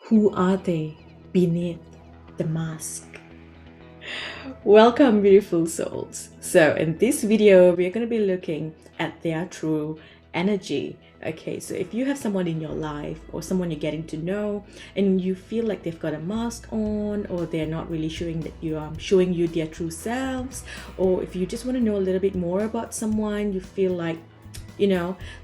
Who are they beneath the mask? Welcome, beautiful souls. So in this video, we're going to be looking at their true energy. Okay, so if you have someone in your life or someone you're getting to know and you feel like they've got a mask on, or they're not really showing that you are showing you their true selves, or if you just want to know a little bit more about someone, you feel like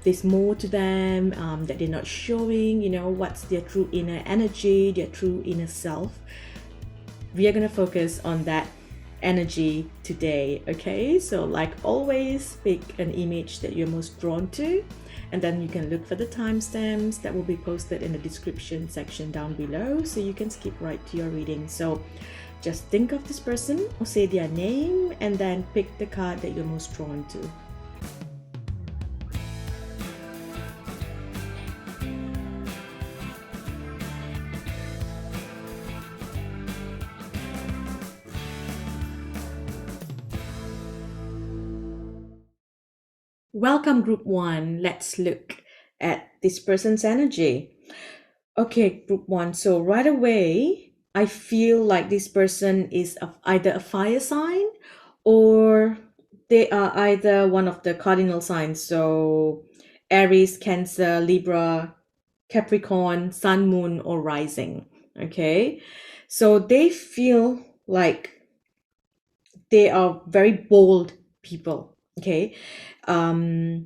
there's more to them, that they're not showing, what's their true inner energy, their true inner self. We are going to focus on that energy today. Okay, so like always, pick an image that you're most drawn to, and then you can look for the timestamps that will be posted in the description section down below, so you can skip right to your reading. So just think of this person or say their name, and then pick the card that you're most drawn to. Welcome, group one. Let's look at this person's energy. Okay, group one. So right away, I feel like this person is either a fire sign, or they are either one of the cardinal signs. So Aries, Cancer, Libra, Capricorn, Sun, Moon, or Rising. Okay, so they feel like they are very bold people. Okay, they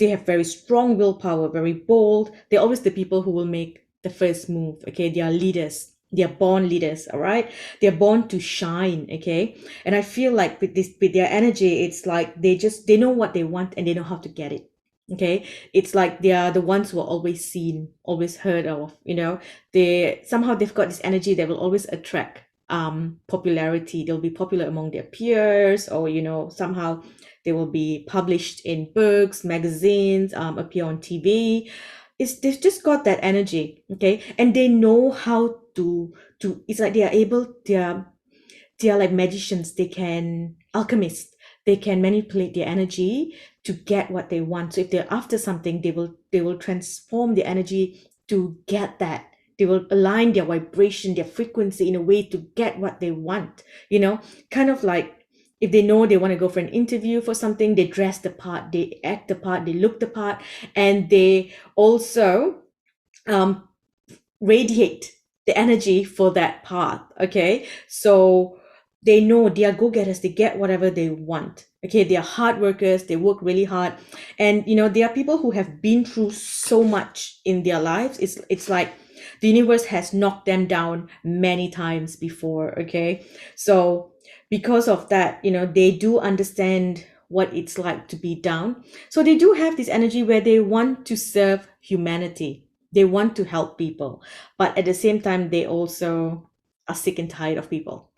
have very strong willpower, very bold. They're always the people who will make the first move. Okay, they are leaders. They are born leaders. All right, they're born to shine. Okay, and I feel like with their energy, it's like they know what they want and they know how to get it. Okay, it's like they are the ones who are always seen, always heard of. They've got this energy that will always attract popularity. They'll be popular among their peers, or somehow they will be published in books, magazines, appear on TV. They've just got that energy. Okay, and they know how to it's like they are able, they are like magicians. They can alchemists. They can manipulate their energy to get what they want. So if they're after something, they will transform the energy to get that. They will align their vibration, their frequency in a way to get what they want. Kind of like, if they know they want to go for an interview for something, they dress the part, they act the part, they look the part, and they also radiate the energy for that path. Okay, so they know they are go-getters. They get whatever they want. Okay, they are hard workers. They work really hard, and they are people who have been through so much in their lives. It's like the universe has knocked them down many times before. Okay, so because of that, they do understand what it's like to be down. So they do have this energy where they want to serve humanity. They want to help people, but at the same time, they also are sick and tired of people.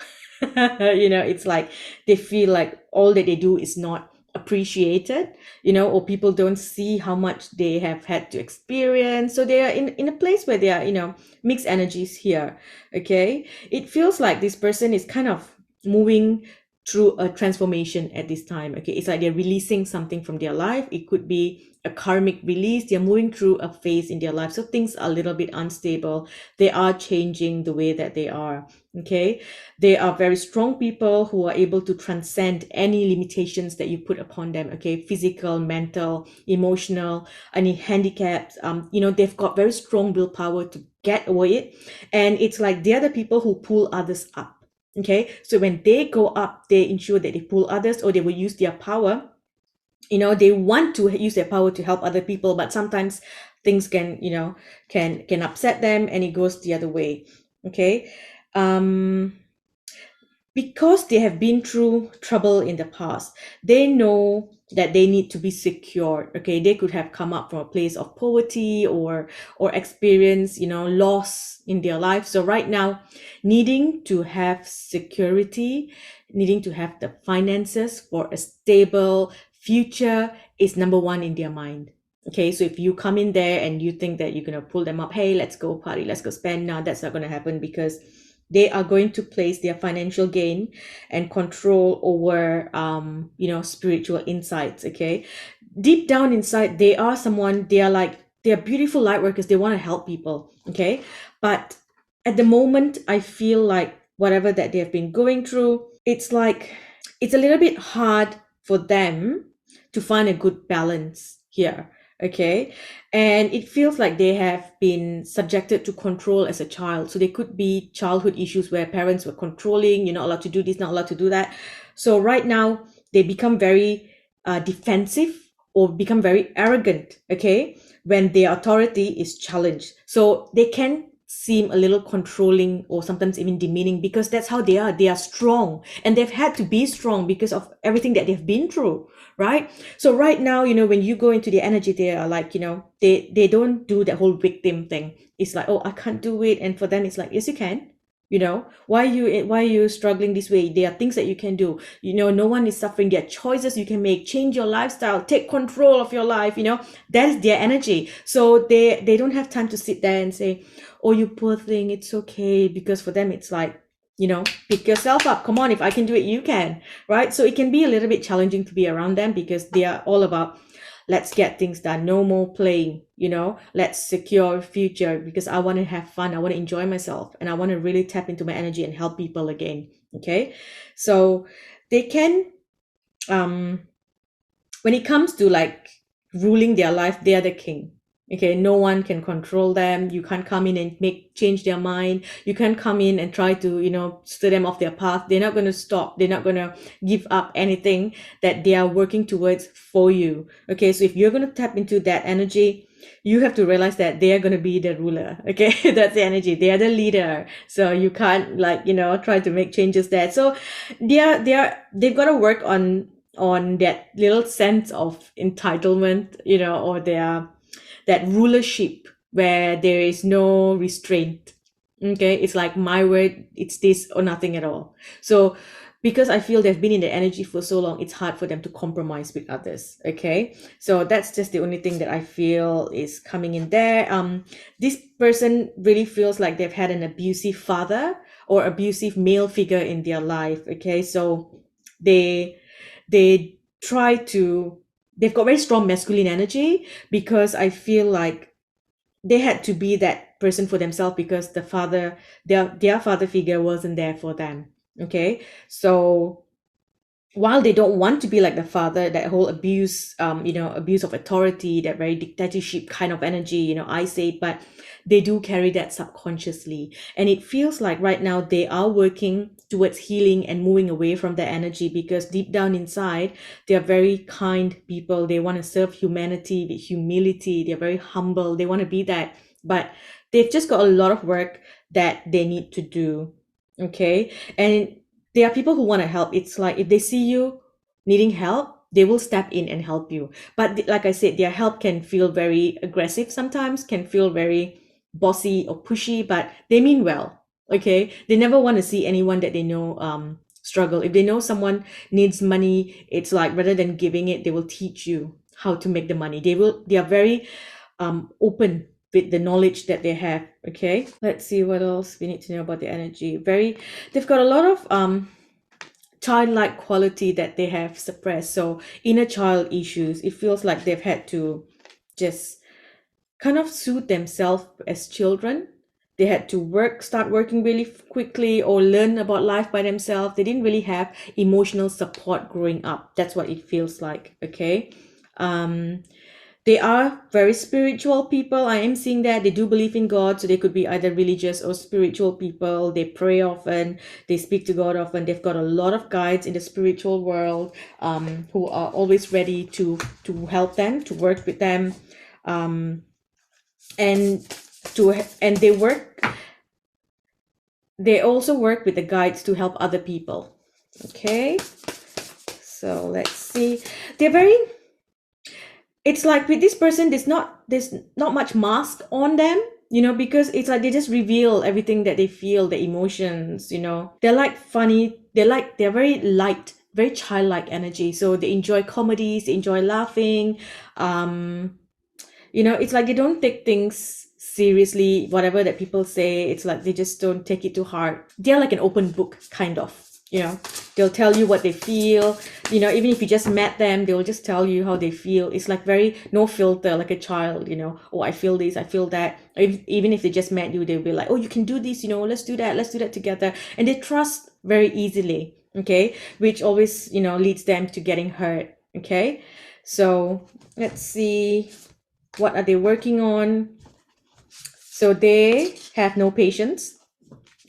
It's like they feel like all that they do is not appreciated, or people don't see how much they have had to experience. So they are in a place where they are, mixed energies here. Okay, it feels like this person is kind of moving through a transformation at this time. Okay, it's like they're releasing something from their life. It could be a karmic release. They're moving through a phase in their life, so things are a little bit unstable. They are changing the way that they are. Okay, they are very strong people who are able to transcend any limitations that you put upon them. Okay, physical, mental, emotional, any handicaps. They've got very strong willpower to get over it, and it's like they're the people who pull others up. Okay, so when they go up, they ensure that they pull others, or they will use their power. They want to use their power to help other people, but sometimes things can upset them, and it goes the other way. Okay, because they have been through trouble in the past, they know that they need to be secured. Okay, they could have come up from a place of poverty, or experience loss in their life. So right now, needing to have security, needing to have the finances for a stable future is number one in their mind. Okay, so if you come in there and you think that you're going to pull them up, hey, let's go party, let's go spend, now that's not going to happen, because they are going to place their financial gain and control over spiritual insights. Okay, deep down inside, they are like They are beautiful light workers. They want to help people. Okay. But at the moment, I feel like whatever that they have been going through, it's like it's a little bit hard for them to find a good balance here. Okay. And it feels like they have been subjected to control as a child. So there could be childhood issues where parents were controlling, you're not allowed to do this, not allowed to do that. So right now, they become very defensive or become very arrogant, okay, when their authority is challenged. So they can seem a little controlling or sometimes even demeaning because that's how they are. They are strong and they've had to be strong because of everything that they've been through, right? So right now, when you go into the energy, they are like, they don't do that whole victim thing. It's like, oh, I can't do it. And for them, it's like, yes, you can. Why are you struggling this way? There are things that you can do. No one is suffering. There are choices you can make. Change your lifestyle, take control of your life. That's their energy. So they don't have time to sit there and say, oh, you poor thing, it's okay. Because for them it's like, pick yourself up, come on, if I can do it, you can, right? So it can be a little bit challenging to be around them because they are all about, let's get things done, no more playing, let's secure a future because I want to have fun, I want to enjoy myself, and I want to really tap into my energy and help people again. Okay, so they can when it comes to like ruling their life, they are the king. Okay, no one can control them. You can't come in and change their mind. You can't come in and try to steer them off their path. They're not going to stop. They're not going to give up anything that they are working towards for you. Okay, so if you're going to tap into that energy, you have to realize that they are going to be the ruler. Okay, that's the energy. They are the leader. So you can't try to make changes there. So they've got to work on that little sense of entitlement, or that rulership where there is no restraint. Okay, it's like my word, it's this or nothing at all. So because I feel they've been in the energy for so long, it's hard for them to compromise with others. Okay, so that's just the only thing that I feel is coming in there. This person really feels like they've had an abusive father or abusive male figure in their life. Okay, so they try to, they've got very strong masculine energy because I feel like they had to be that person for themselves because their father figure wasn't there for them. Okay, so while they don't want to be like the father, that whole abuse, abuse of authority, that very dictatorship kind of energy, I say, but they do carry that subconsciously. And it feels like right now they are working towards healing and moving away from that energy because deep down inside, they are very kind people. They want to serve humanity with humility. They're very humble. They want to be that. But they've just got a lot of work that they need to do. Okay. And there are people who want to help. It's like if they see you needing help, they will step in and help you. But like I said, their help can feel very aggressive sometimes, can feel very bossy or pushy, but they mean well. Okay, they never want to see anyone that they know struggle. If they know someone needs money, it's like rather than giving it, they will teach you how to make the money. They are very open with the knowledge that they have. Okay, let's see what else we need to know about the energy. They've got a lot of childlike quality that they have suppressed. So inner child issues, it feels like they've had to just kind of soothe themselves as children. They had to start working really quickly or learn about life by themselves. They didn't really have emotional support growing up. That's what it feels like. Okay. They are very spiritual people. I am seeing that they do believe in God. So they could be either religious or spiritual people. They pray often. They speak to God often. They've got a lot of guides in the spiritual world who are always ready to help them, to work with them. And they also work with the guides to help other people. Okay. So let's see. It's like with this person, there's not much mask on them, because it's like they just reveal everything that they feel, the emotions, they're like funny, they're very light, very childlike energy. So they enjoy comedies, they enjoy laughing. It's like they don't take things seriously, whatever that people say. It's like they just don't take it to heart. They're like an open book, kind of. you know, they'll tell you what they feel, you know, even if you just met them, they'll just tell you how they feel. It's like very no filter, like a child, you know. Oh, I feel this, I feel that. Even if they just met you, they'll be like, oh, you can do this, you know, let's do that together. And they trust very easily, okay, which always, you know, leads them to getting hurt. Okay, so let's see, what are they working on? So they have no patience.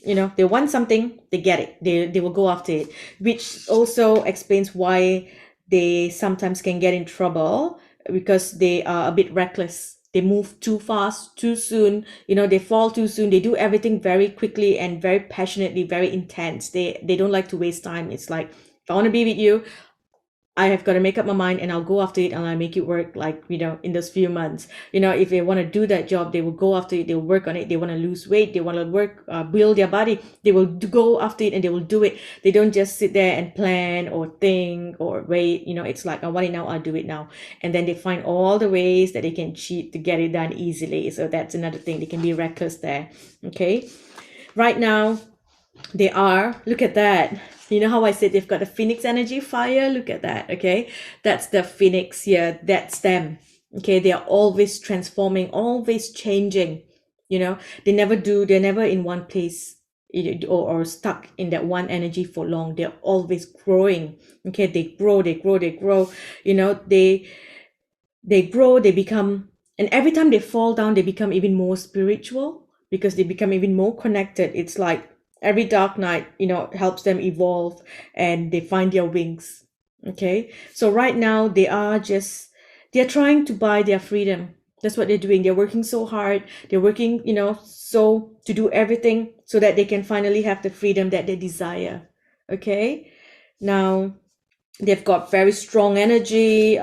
You know, they want something, they get it, they will go after it, which also explains why they sometimes can get in trouble, because they are a bit reckless. They move too fast, too soon, you know, they fall too soon, they do everything very quickly and very passionately, very intense. They don't like to waste time. It's like, if I want to be with you, I have got to make up my mind and I'll go after it and I'll make it work, like, you know, in those few months. You know, if they want to do that job, they will go after it, they'll work on it. They want to lose weight, they want to work, build their body, they will go after it and they will do it. They don't just sit there and plan or think or wait. You know, it's like, I want it now, I'll do it now. And then they find all the ways that they can cheat to get it done easily. So that's another thing. They can be reckless there. Okay. Right now, they are, look at that. You know how I said they've got the phoenix energy fire? Look at that. Okay, that's the phoenix here. That's them. Okay, they are always transforming, always changing. You know, they're never in one place, or stuck in that one energy for long. They're always growing. Okay, they grow. You know, they grow, they become, and every time they fall down, they become even more spiritual, because they become even more connected. It's like every dark night, you know, helps them evolve and they find their wings. Okay, so right now they're trying to buy their freedom. That's what they're doing. They're working so hard, they're working, you know, so to do everything so that they can finally have the freedom that they desire. Okay, now they've got very strong energy.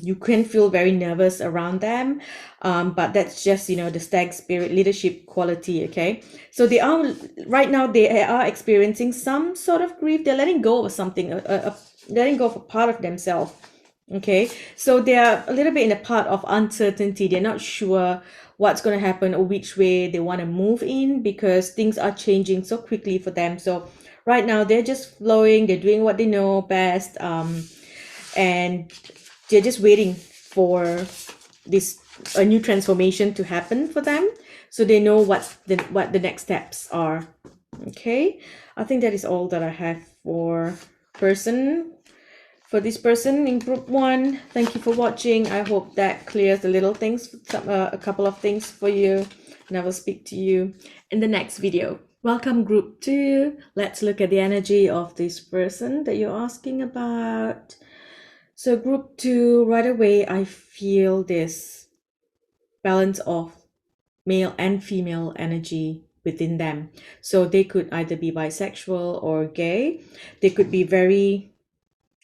You can feel very nervous around them, but that's just, you know, the stag spirit leadership quality. Okay, so they are, right now they are experiencing some sort of grief. They're letting go of something, letting go of a part of themselves. Okay, so they're a little bit in a part of uncertainty. They're not sure what's going to happen or which way they want to move in, because things are changing so quickly for them. So right now they're just flowing, they're doing what they know best, and they're just waiting for this, a new transformation to happen for them, so they know what the next steps are. Okay, I think that is all that I have for this person in group 1. Thank you for watching. I hope that clears the little things, a couple of things for you, and I will speak to you in the next video. Welcome group 2. Let's look at the energy of this person that you're asking about. So group 2, right away I feel this balance of male and female energy within them. So they could either be bisexual or gay. They could be very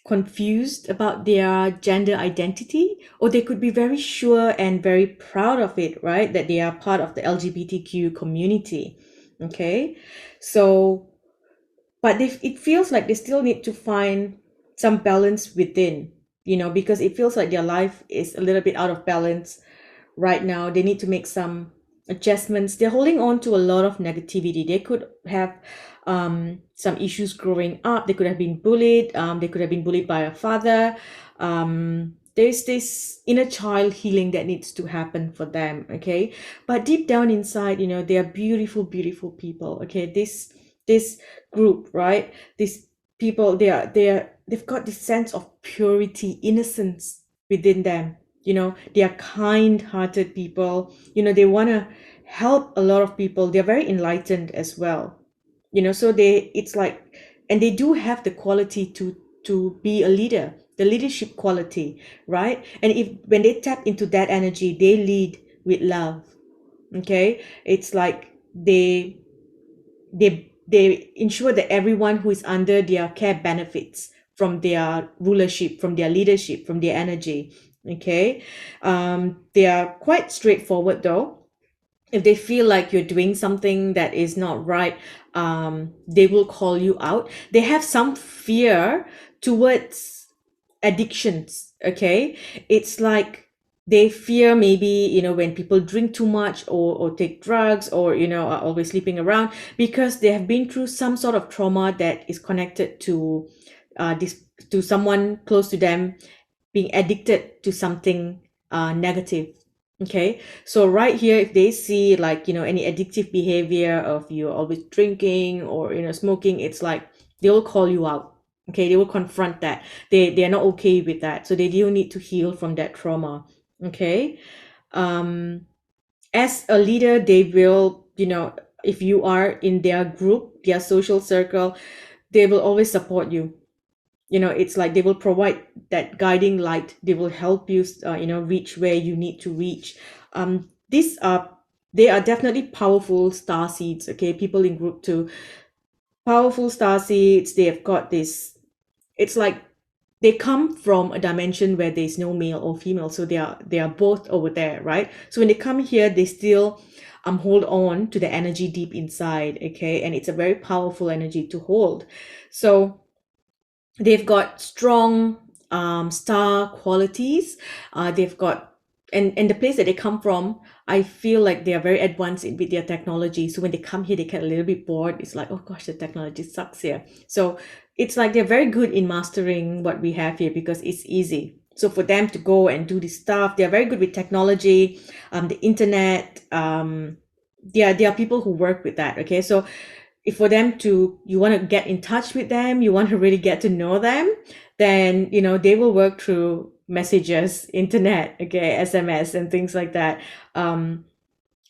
confused about their gender identity, or they could be very sure and very proud of it, right? That they are part of the LGBTQ community. Okay, so but it feels like they still need to find some balance within, you know, because it feels like their life is a little bit out of balance right now. They need to make some adjustments. They're holding on to a lot of negativity. They could have some issues growing up. They could have been bullied. They could have been bullied by a father. There's this inner child healing that needs to happen for them. Okay, but deep down inside, you know, they are beautiful, beautiful people. Okay, this group, right? These people, they've got this sense of purity, innocence within them. You know, they are kind-hearted people. You know, they want to help a lot of people. They're very enlightened as well. You know, so it's like, and they do have the quality to be a leader, the leadership quality, right? And if when they tap into that energy, they lead with love. Okay, it's like they ensure that everyone who is under their care benefits from their rulership, from their leadership, from their energy. Okay, they are quite straightforward though. If they feel like you're doing something that is not right, they will call you out. They have some fear towards addictions. Okay, it's like they fear maybe, when people drink too much, or take drugs, or are always sleeping around, because they have been through some sort of trauma that is connected to this, to someone close to them being addicted to something negative. Okay, so right here, if they see, like, any addictive behavior of you always drinking, or smoking, it's like they will call you out. Okay, they will confront that. They are not okay with that, so they do need to heal from that trauma. Okay. um as a leader, they will, if you are in their group, their social circle, they will always support you. It's like they will provide that guiding light. They will help you, reach where you need to reach. These are They are definitely powerful star seeds. Okay, people in group 2, powerful star seeds. They have got this, it's like they come from a dimension where there's no male or female, so they are both over there, right? So when they come here, they still hold on to the energy deep inside. Okay, and it's a very powerful energy to hold. So they've got strong star qualities. They've got, and the place that they come from, I feel like they are very advanced with their technology. So when they come here, they get a little bit bored. It's like, oh gosh, the technology sucks here. So it's like they're very good in mastering what we have here because it's easy. So for them to go and do this stuff, they're very good with technology, the internet. There are people who work with that. Okay, so if for them to, you want to get in touch with them, you want to really get to know them, then they will work through messages, internet, okay, SMS and things like that.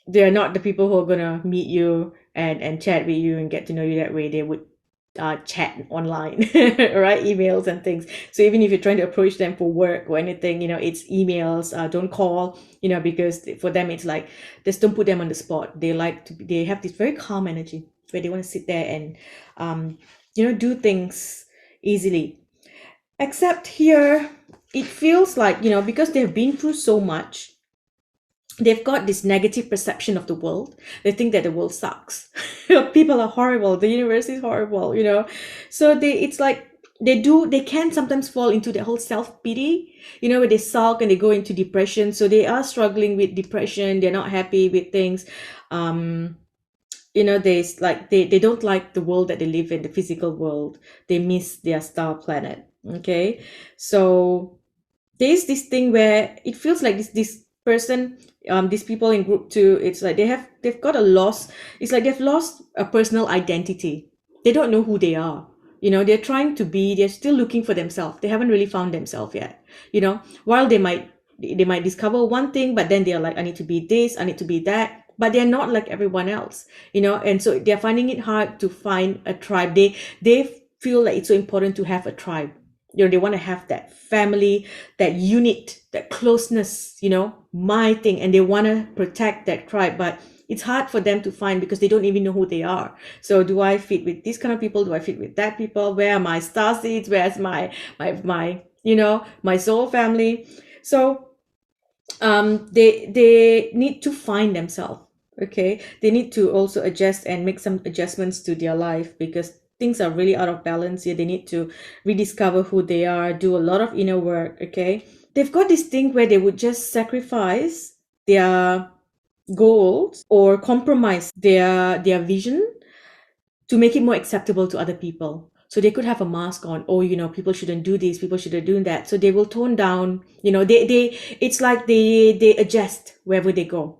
They're not the people who are gonna meet you and chat with you and get to know you that way. They would chat online, right? Emails and things. So even if you're trying to approach them for work or anything, it's emails. Don't call, because for them it's like, just don't put them on the spot. They have this very calm energy where they want to sit there and do things easily. Except here, it feels like, because they've been through so much, they've got this negative perception of the world. They think that the world sucks. People are horrible. The universe is horrible, So it's like they can sometimes fall into the whole self-pity, where they sulk and they go into depression. So they are struggling with depression. They're not happy with things. They don't like the world that they live in, the physical world. They miss their star planet. Okay. So there's this thing where it feels like this person, these people in group 2, it's like they've got a loss. It's like they've lost a personal identity. They don't know who they are. They're still looking for themselves. They haven't really found themselves yet. While they might discover one thing, but then they're like, I need to be this, I need to be that, but they're not like everyone else, and so they're finding it hard to find a tribe. They feel like it's so important to have a tribe. They want to have that family, that unit, that closeness, my thing, and they want to protect that tribe, but it's hard for them to find because they don't even know who they are. So do I fit with this kind of people? Do I fit with that people? Where are my star seeds? Where's my my soul family? So they need to find themselves. Okay, they need to also adjust and make some adjustments to their life because things are really out of balance here. They need to rediscover who they are, do a lot of inner work. Okay, they've got this thing where they would just sacrifice their goals or compromise their vision to make it more acceptable to other people. So they could have a mask on. Oh, people shouldn't do this, people shouldn't do that. So they will tone down, it's like they adjust wherever they go.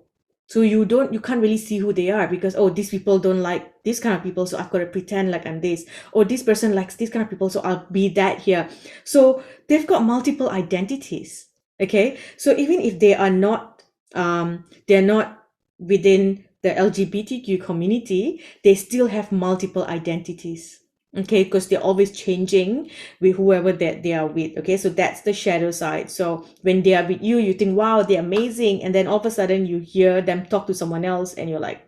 So you can't really see who they are because, oh, these people don't like this kind of people, so I've got to pretend like I'm this. Or this person likes this kind of people, so I'll be that here. So they've got multiple identities. Okay. So even if they are not, they're not within the LGBTQ community, they still have multiple identities. Okay, because they're always changing with whoever that they are with. Okay, so that's the shadow side. So when they are with you, you think, wow, they're amazing, and then all of a sudden you hear them talk to someone else and you're like,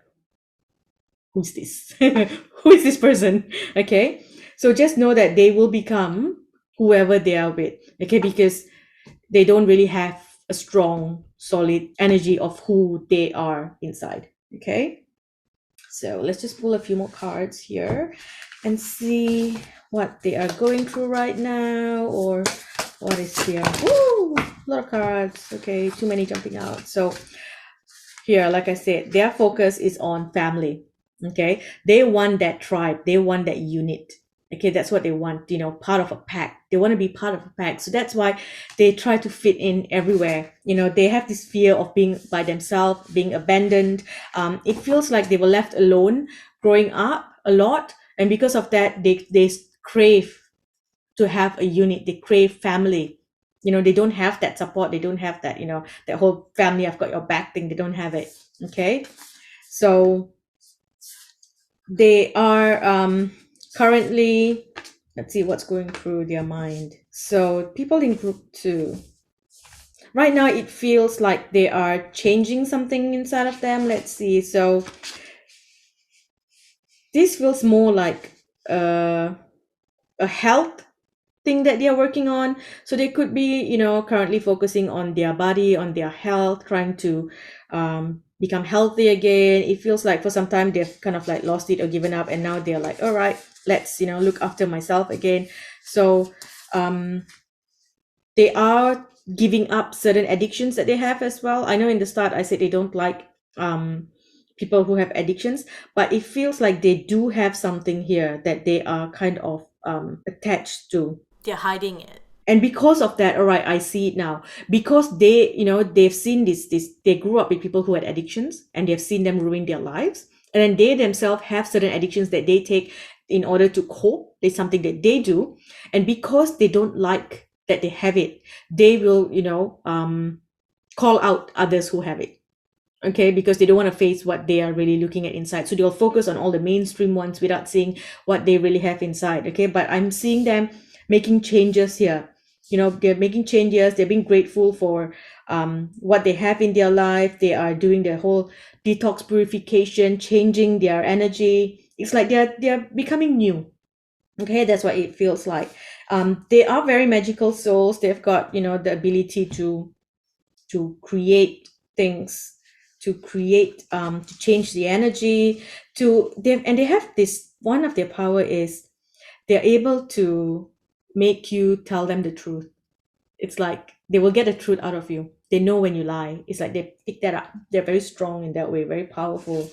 who's this? Who is this person? Okay, so just know that they will become whoever they are with. Okay, because they don't really have a strong solid energy of who they are inside. Okay, so let's just pull a few more cards here and see what they are going through right now, or what is here. Woo! a lot of cards. Okay, too many jumping out. So here, like I said, their focus is on family. Okay, they want that tribe, they want that unit. Okay, that's what they want, part of a pack. They want to be part of a pack. So that's why they try to fit in everywhere. They have this fear of being by themselves, being abandoned. It feels like they were left alone growing up a lot. And because of that, they crave to have a unit. They crave family. They don't have that support. They don't have that, that whole family, I've got your back thing. They don't have it. Okay. So they are currently, let's see what's going through their mind. So people in group 2, right now it feels like they are changing something inside of them. Let's see. So this feels more like a health thing that they are working on. So they could be, currently focusing on their body, on their health, trying to become healthy again. It feels like for some time they've kind of like lost it or given up, and now they're like, all right, let's look after myself again. So they are giving up certain addictions that they have as well. I know in the start I said they don't like people who have addictions, but it feels like they do have something here that they are kind of attached to. They're hiding it. And because of that, all right, I see it now. Because they've seen this, they grew up with people who had addictions, and they've seen them ruin their lives, and then they themselves have certain addictions that they take in order to cope. It's something that they do, and because they don't like that they have it, they will call out others who have it. Okay, because they don't want to face what they are really looking at inside, so they'll focus on all the mainstream ones without seeing what they really have inside. Okay, but I'm seeing them making changes here. They're making changes, they're being grateful for what they have in their life. They are doing their whole detox, purification, changing their energy. It's like they're becoming new. Okay, that's what it feels like. They are very magical souls. They've got the ability to create things, to change the energy, they have this. One of their power is they're able to make you tell them the truth. It's like they will get the truth out of you. They know when you lie. It's like they pick that up. They're very strong in that way, very powerful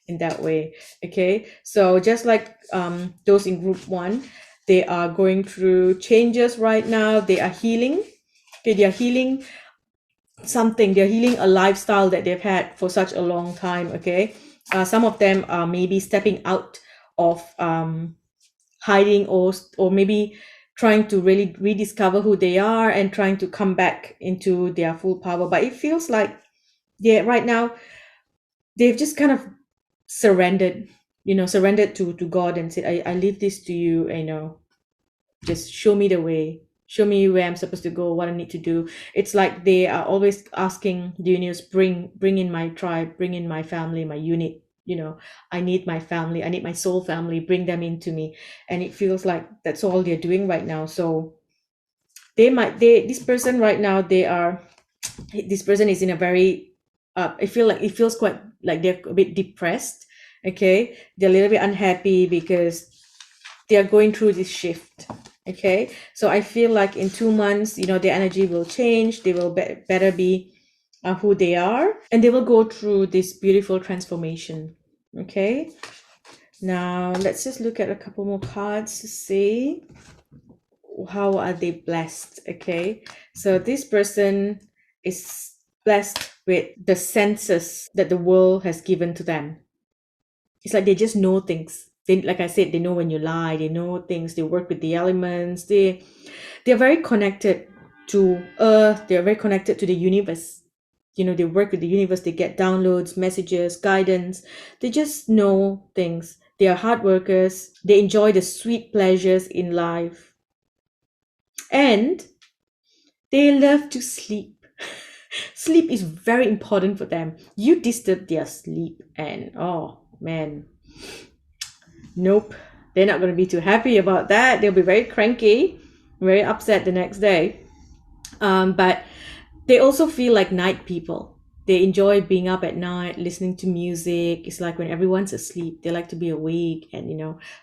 in that way. Okay, so just like those in group 1, they are going through changes right now. They are healing. Okay, they are healing something. They're healing a lifestyle that they've had for such a long time. Okay, some of them are maybe stepping out of hiding, or maybe trying to really rediscover who they are and trying to come back into their full power. But it feels like right now they've just kind of surrendered, surrendered to God, and said, I leave this to you. Just show me the way, show me where I'm supposed to go, what I need to do. It's like they are always asking the universe, bring in my tribe, bring in my family, my unit. I need my family, I need my soul family, bring them into me. And it feels like that's all they're doing right now. So this person right now, this person is in a very I feel like it feels quite like they're a bit depressed. Okay, they're a little bit unhappy because they are going through this shift. Okay, so I feel like in 2 months, their energy will change. They will better be who they are, and they will go through this beautiful transformation. Okay, now let's just look at a couple more cards to see how are they blessed. Okay, so this person is blessed with the senses that the world has given to them. It's like they just know things. They, like I said, they know when you lie. They know things. They work with the elements. They're very connected to Earth. They're very connected to the universe. They work with the universe. They get downloads, messages, guidance. They just know things. They are hard workers. They enjoy the sweet pleasures in life, and they love to sleep. Sleep is very important for them. You disturb their sleep, and oh man, nope, they're not going to be too happy about that. They'll be very cranky, very upset the next day. But they also feel like night people. They enjoy being up at night, listening to music. It's like when everyone's asleep, they like to be awake and,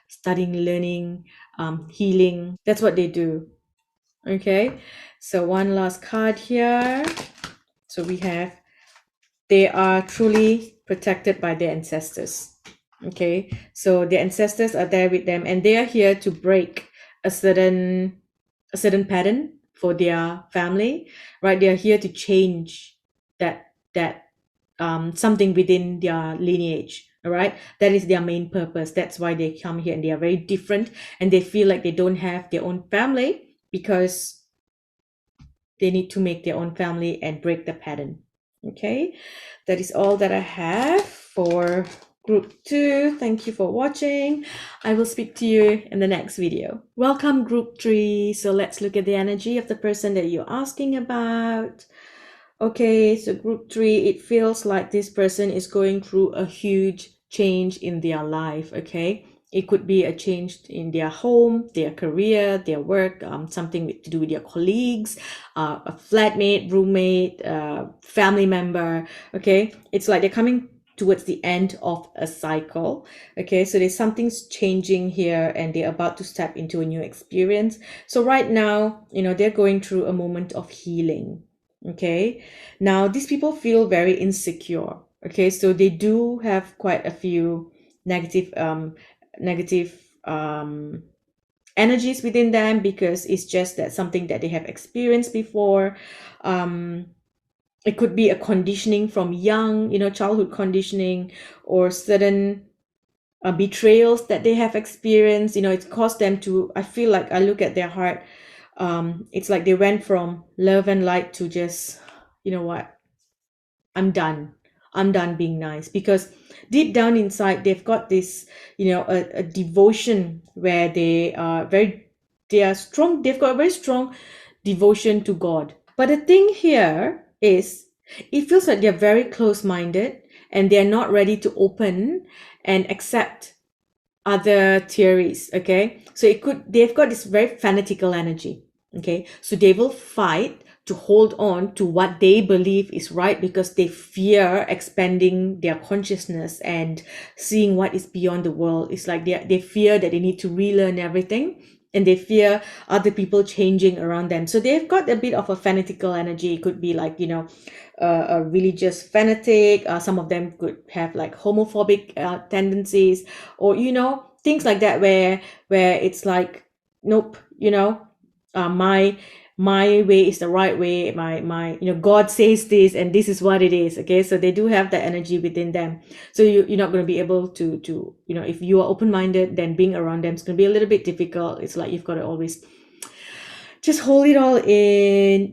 studying, learning, healing. That's what they do. Okay, so one last card here. So we have, they are truly protected by their ancestors. Okay, so their ancestors are there with them, and they are here to break a certain pattern for their family, right? They are here to change that something within their lineage. All right, that is their main purpose. That's why they come here, and they are very different, and they feel like they don't have their own family because they need to make their own family and break the pattern. Okay, that is all that I have for group 2. Thank you for watching. I will speak to you in the next video. Welcome group 3. So let's look at the energy of the person that you're asking about. Okay, so group 3, it feels like this person is going through a huge change in their life. Okay, it could be a change in their home, their career, their work, something to do with their colleagues, a flatmate, roommate, family member. Okay, it's like they're coming towards the end of a cycle. Okay, so there's something's changing here, and they're about to step into a new experience. So right now, they're going through a moment of healing. Okay, now these people feel very insecure. Okay, so they do have quite a few negative energies within them, because it's just that something that they have experienced before. It could be a conditioning from young, childhood conditioning, or certain betrayals that they have experienced. It's caused them to, I feel like, I look at their heart, it's like they went from love and light to just, you know what, I'm done. I'm done being nice, because deep down inside they've got this, a devotion where they are strong. They've got a very strong devotion to God. But the thing here is, it feels like they're very close-minded, and they're not ready to open and accept other theories. Okay, so they've got this very fanatical energy. Okay, so they will fight to hold on to what they believe is right, because they fear expanding their consciousness and seeing what is beyond the world. It's like they fear that they need to relearn everything, and they fear other people changing around them. So they've got a bit of a fanatical energy. It could be like, a religious fanatic. Some of them could have like homophobic tendencies, or things like that, where it's like, nope, my way is the right way. My God says this, and this is what it is. Okay, so they do have that energy within them. So you're not going to be able to if you are open-minded, then being around them is going to be a little bit difficult. It's like you've got to always just hold it all in,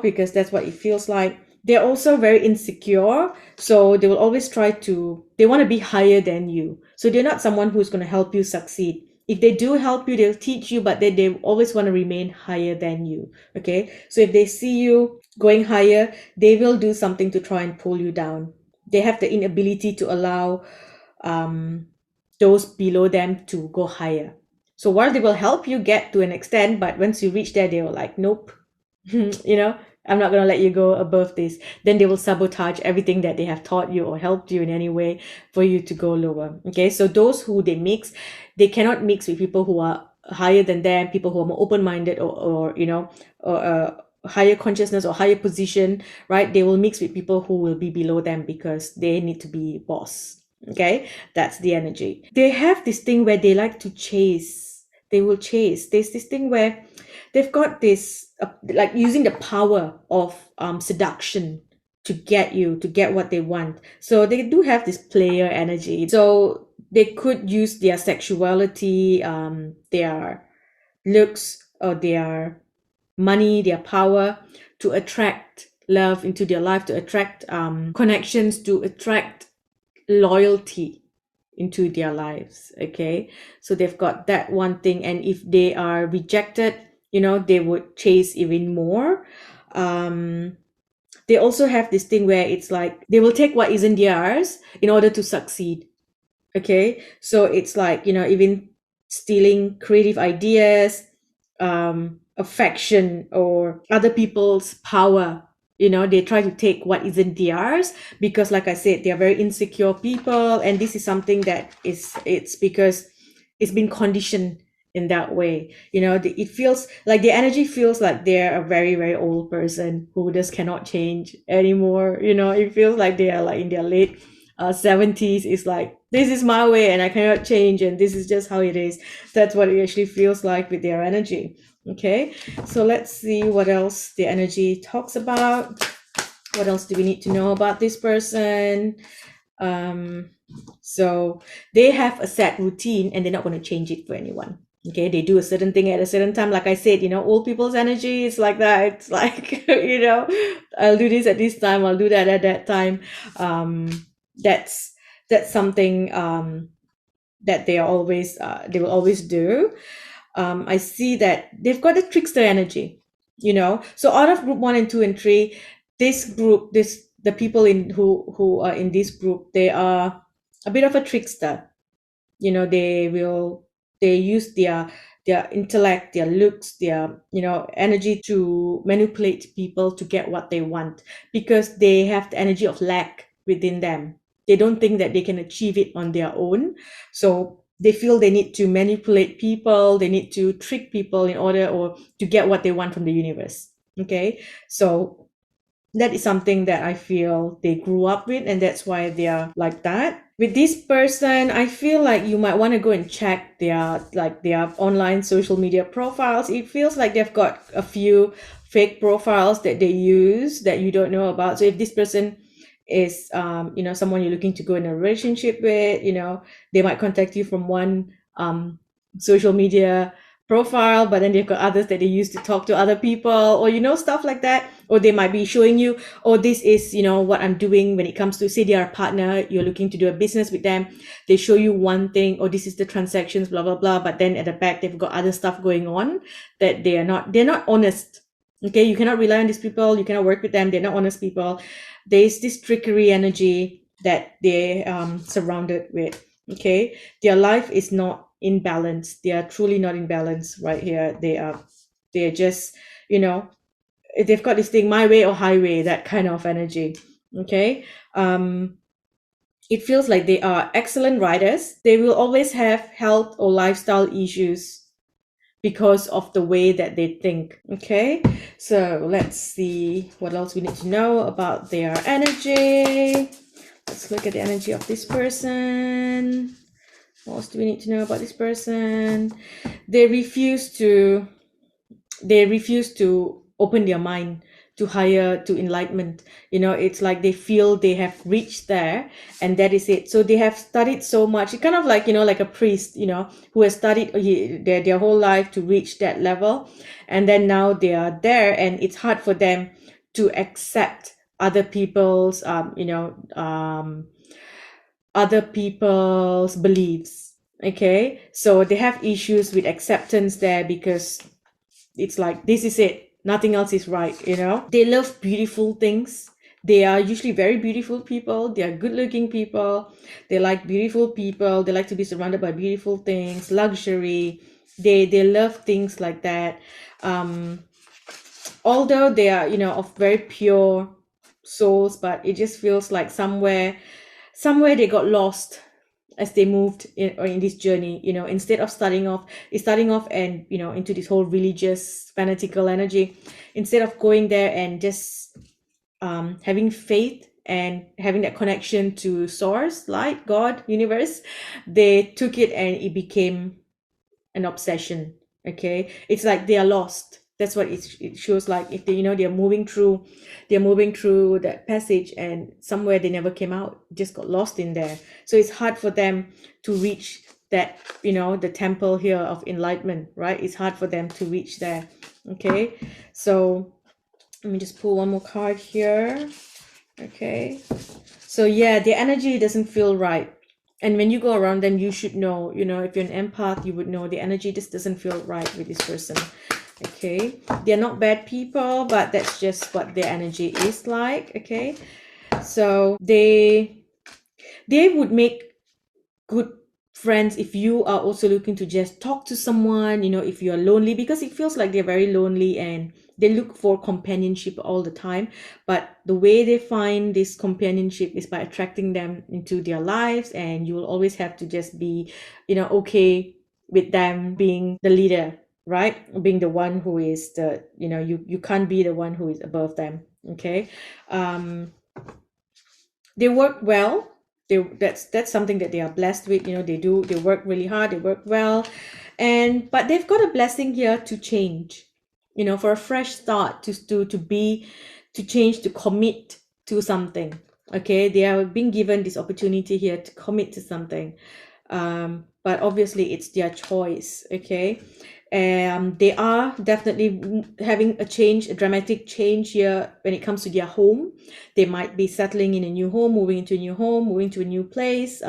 because that's what it feels like. They're also very insecure, so they will always they want to be higher than you. So they're not someone who's going to help you succeed. If they do help you, they'll teach you, but they always want to remain higher than you. Okay, so if they see you going higher, they will do something to try and pull you down. They have the inability to allow those below them to go higher. So while they will help you get to an extent, but once you reach there, they will like, nope, I'm not going to let you go above this. Then they will sabotage everything that they have taught you or helped you in any way for you to go lower. Okay, so those who they mix, they cannot mix with people who are higher than them, people who are more open-minded, or higher consciousness or higher position, right? They will mix with people who will be below them, because they need to be boss. Okay, that's the energy. They have this thing where they like to chase. They will chase. There's this thing where they've got this like using the power of seduction to get what they want. So they do have this player energy. So they could use their sexuality, their looks, or their money, their power, to attract love into their life, to attract connections, to attract loyalty into their lives. Okay, so they've got that one thing, and if they are rejected, they would chase even more. They also have this thing where it's like they will take what isn't theirs in order to succeed. Okay, so it's like, even stealing creative ideas, affection, or other people's power. They try to take what isn't theirs, because like I said, they are very insecure people, and this is something that it's because it's been conditioned in that way. It feels like the energy feels like they're a very, very old person who just cannot change anymore. It feels like they are like in their late 70s. It's like, this is my way and I cannot change, and this is just how it is. That's what it actually feels like with their energy. Okay, so let's see what else the energy talks about. What else do we need to know about this person? So they have a set routine and they're not going to change it for anyone. Okay, they do a certain thing at a certain time. Like I said, old people's energy is like that. It's like, I'll do this at this time, I'll do that at that time. That's something that they will always do. I see that they've got a trickster energy, So out of group 1 and 2 and 3, the people in who are in this group, they are a bit of a trickster. They use their intellect, their looks, their energy to manipulate people to get what they want, because they have the energy of lack within them. They don't think that they can achieve it on their own, so they feel they need to manipulate people, they need to trick people in order or to get what they want from the universe. Okay, so that is something that I feel they grew up with, and that's why they are like that. With this person, I feel like you might want to go and check their online social media profiles. It feels like they've got a few fake profiles that they use that you don't know about. So if this person is someone you're looking to go in a relationship with, they might contact you from one social media profile, but then they've got others that they use to talk to other people, or stuff like that. Or they might be showing you, oh, this is what I'm doing when it comes to, say, they are a partner, you're looking to do a business with them. They show you one thing, or this is the transactions, blah blah blah, but then at the back they've got other stuff going on that they're not honest. Okay, you cannot rely on these people, you cannot work with them, they're not honest people. There's this trickery energy that they surrounded with. Okay, their life is not in balance. They are truly not in balance right here. They're just, they've got this thing, my way or highway, that kind of energy. Okay, it feels like they are excellent writers. They will always have health or lifestyle issues because of the way that they think. Okay, so let's see what else we need to know about their energy. Let's look at the energy of this person. What else do we need to know about this person? They refuse to open their mind to higher, to enlightenment. It's like they feel they have reached there and that is it. So they have studied so much. It's kind of like, like a priest, who has studied their whole life to reach that level. And then now they are there, and it's hard for them to accept other people's, other people's beliefs. Okay, so they have issues with acceptance there, because it's like, this is it, nothing else is right. They love beautiful things. They are usually very beautiful people. They are good looking people. They like beautiful people. They like to be surrounded by beautiful things, luxury. They love things like that. Although they are of very pure souls, but it just feels like somewhere they got lost as they moved in this journey. Instead of starting off and into this whole religious fanatical energy, instead of going there and just having faith and having that connection to source, light, God, universe, they took it and it became an obsession. Okay, it's like they are lost. That's what it shows like. If they they're moving through that passage, and somewhere they never came out, just got lost in there. So it's hard for them to reach that, the temple here of enlightenment, right? It's hard for them to reach there. Okay, so let me just pull one more card here. Okay, so yeah, the energy doesn't feel right. And when you go around them, you should know, if you're an empath, you would know the energy just doesn't feel right with this person. Okay, they're not bad people, but that's just what their energy is like. Okay, so they would make good friends if you are also looking to just talk to someone, if you're lonely, because it feels like they're very lonely and they look for companionship all the time. But the way they find this companionship is by attracting them into their lives, and you will always have to just be okay with them being the leader, right? Being the one who is the, you can't be the one who is above them. Okay. um they work well. That's something that they are blessed with. They work really hard, they work well. But they've got a blessing here to change, for a fresh start, to change, to commit to something. Okay, they are being given this opportunity here to commit to something. But obviously it's their choice. Okay. They are definitely having a dramatic change here when it comes to their home. They might be settling in a new home, moving into a new home, moving to a new place.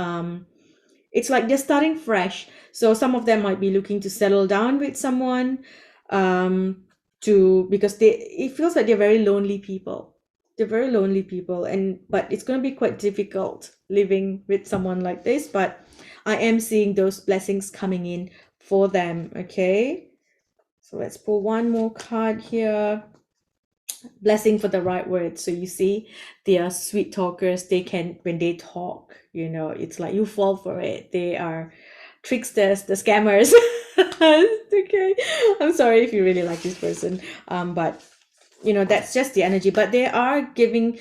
It's like they're starting fresh. So some of them might be looking to settle down with someone, because it feels like they're very lonely people. They're very lonely people, but it's going to be quite difficult living with someone like this. But I am seeing those blessings coming in for them. Okay, so let's pull one more card here. Blessing for the right word. So you see, they are sweet talkers. When they talk, it's like you fall for it. They are tricksters, the scammers. Okay, I'm sorry if you really like this person, but that's just the energy. But they are being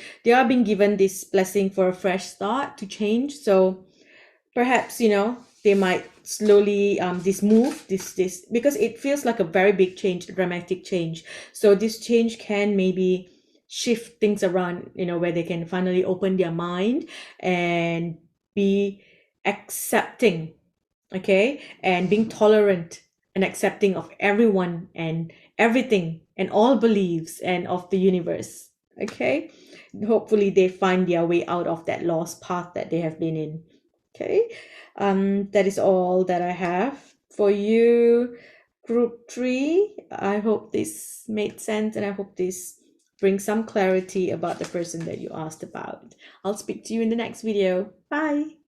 given this blessing for a fresh start, to change. So perhaps they might slowly this because it feels like a very big change, a dramatic change. So this change can maybe shift things around, where they can finally open their mind and be accepting. Okay, and being tolerant and accepting of everyone and everything and all beliefs and of the universe. Okay, hopefully they find their way out of that lost path that they have been in. Okay, that is all that I have for you, group 3. I hope this made sense, and I hope this brings some clarity about the person that you asked about. I'll speak to you in the next video. Bye.